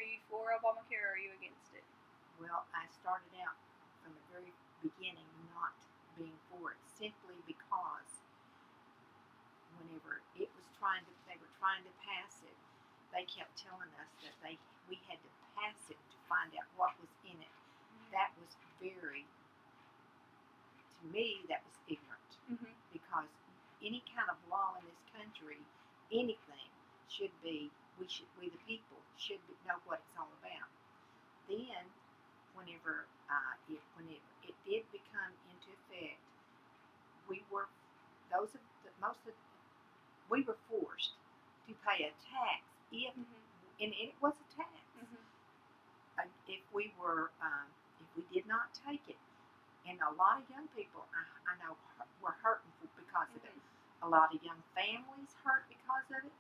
Are you for Obamacare or are you against it? Well, I started out from the very beginning not being for it, simply because whenever they were trying to pass it, they kept telling us that we had to pass it to find out what was in it. That was to me, that was ignorant, because any kind of law in this country, anything should be, we the people should know what it's all about. Then, whenever it did become into effect, we were those of the, most of we were forced to pay a tax and it was a tax if we did not take it. And a lot of young people I know were hurting because of it. A lot of young families hurt because of it.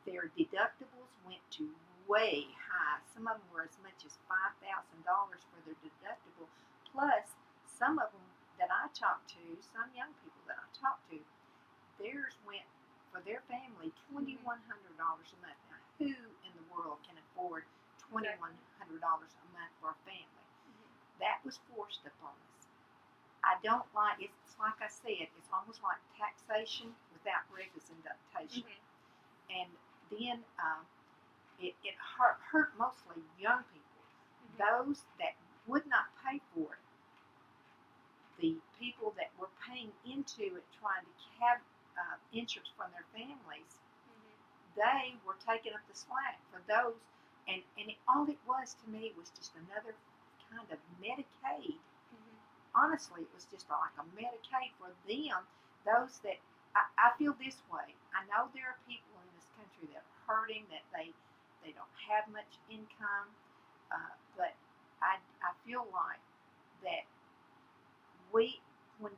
Their deductibles went to way high. Some of them were as much as $5,000 for their deductible. Plus, some of them that I talked to, some young people that I talked to, theirs went for their family $2,100 a month. Now, who in the world can afford $2,100 a month for a family? That was forced upon us. I don't like it. It's like I said, it's almost like taxation without representation. And then it hurt mostly young people. Those that would not pay for it, the people that were paying into it, trying to have insurance from their families, they were taking up the slack for those. And all it was to me was just another kind of Medicaid. Honestly, it was just like a Medicaid for them. Those that I feel this way. I know there are people in this country that are hurting, that they don't have much income, but I feel like that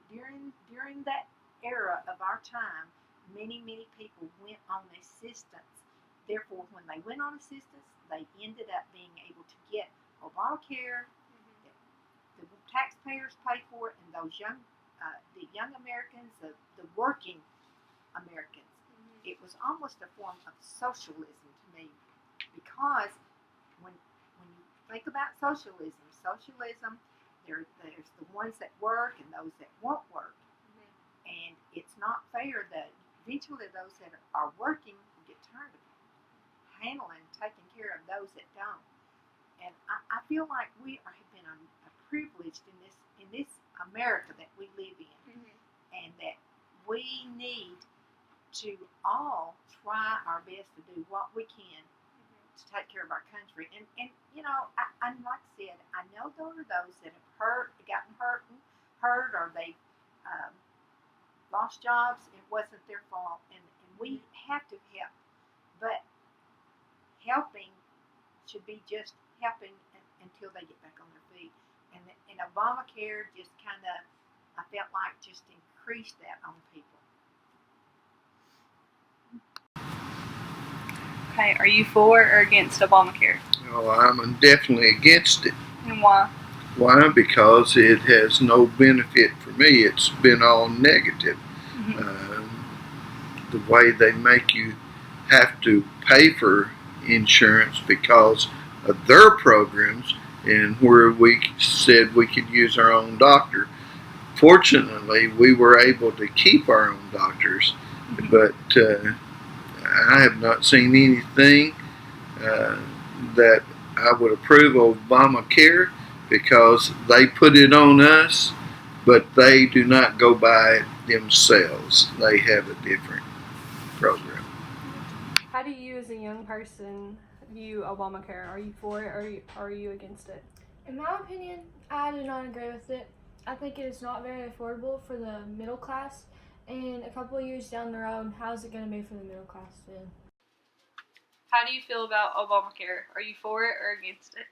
during that era of our time, many people went on assistance. Therefore, when they went on assistance, they ended up being able to get Obamacare. The taxpayers pay for it, and the young Americans, the working Americans. It was almost a form of socialism to me, because when you think about socialism, there's the ones that work and those that won't work, and it's not fair that eventually those that are working will get tired of handling, taking care of those that don't. And I feel like we have been privileged in this America that we live in, and that we need to all try our best to do what we can to take care of our country. And I like I said, I know there are those that have gotten hurt, or they lost jobs. It wasn't their fault, and we have to help. But helping should be just helping until they get back on their feet. And Obamacare just kind of, I felt like, just increased that on people. Okay, are you for or against Obamacare? Oh, I'm definitely against it. And why? Why? Because it has no benefit for me. It's been all negative. The way they make you have to pay for insurance because of their programs, and where we said we could use our own doctor. Fortunately, we were able to keep our own doctors, but I have not seen anything that I would approve of Obamacare, because they put it on us, but they do not go by it themselves. They have a different program. How do you, as a young person, view Obamacare? Are you for it or are you against it? In my opinion, I do not agree with it. I think it is not very affordable for the middle class, and a couple of years down the road, how is it going to be for the middle class then? How do you feel about Obamacare? Are you for it or against it?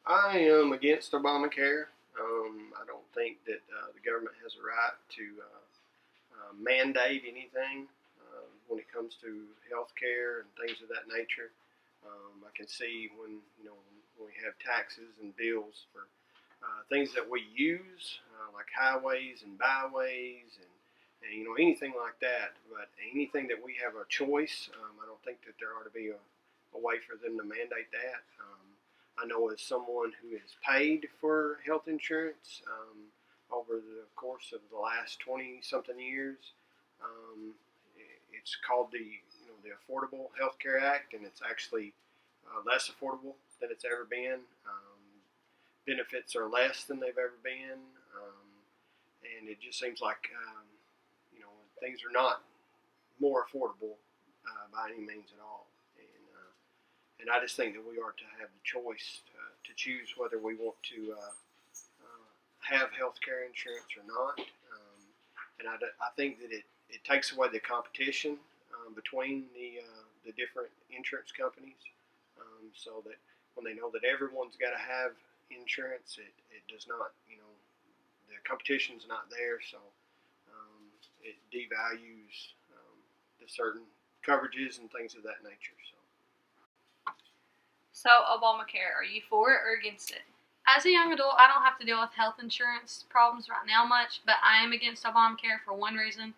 I am against Obamacare. I don't think that the government has a right to mandate anything when it comes to health care and things of that nature. I can see when we have taxes and bills for things that we use, like highways and byways and anything like that. But anything that we have a choice, I don't think that there ought to be a a way for them to mandate that. I know as someone who has paid for health insurance over the course of the last 20-something years, it's called the Affordable Health Care Act, and it's actually less affordable than it's ever been. Benefits are less than they've ever been, and it just seems like things are not more affordable by any means at all. And I just think that we are to have the choice to choose whether we want to have health care insurance or not. And I think that it takes away the competition between the different insurance companies, so that when they know that everyone's got to have insurance, it does not, the competition's not there, so it devalues the certain coverages and things of that nature. So, Obamacare, are you for it or against it? As a young adult, I don't have to deal with health insurance problems right now much, but I am against Obamacare for one reason,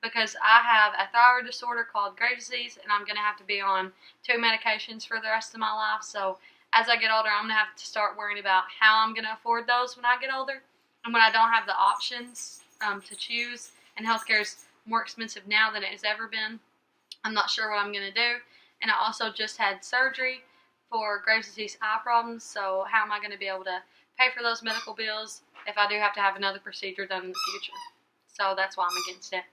because I have a thyroid disorder called Graves' disease, and I'm going to have to be on 2 medications for the rest of my life. So as I get older, I'm going to have to start worrying about how I'm going to afford those when I get older. And when I don't have the options to choose, and healthcare is more expensive now than it has ever been, I'm not sure what I'm going to do. And I also just had surgery for Graves' disease eye problems, so how am I going to be able to pay for those medical bills if I do have to have another procedure done in the future? So that's why I'm against it.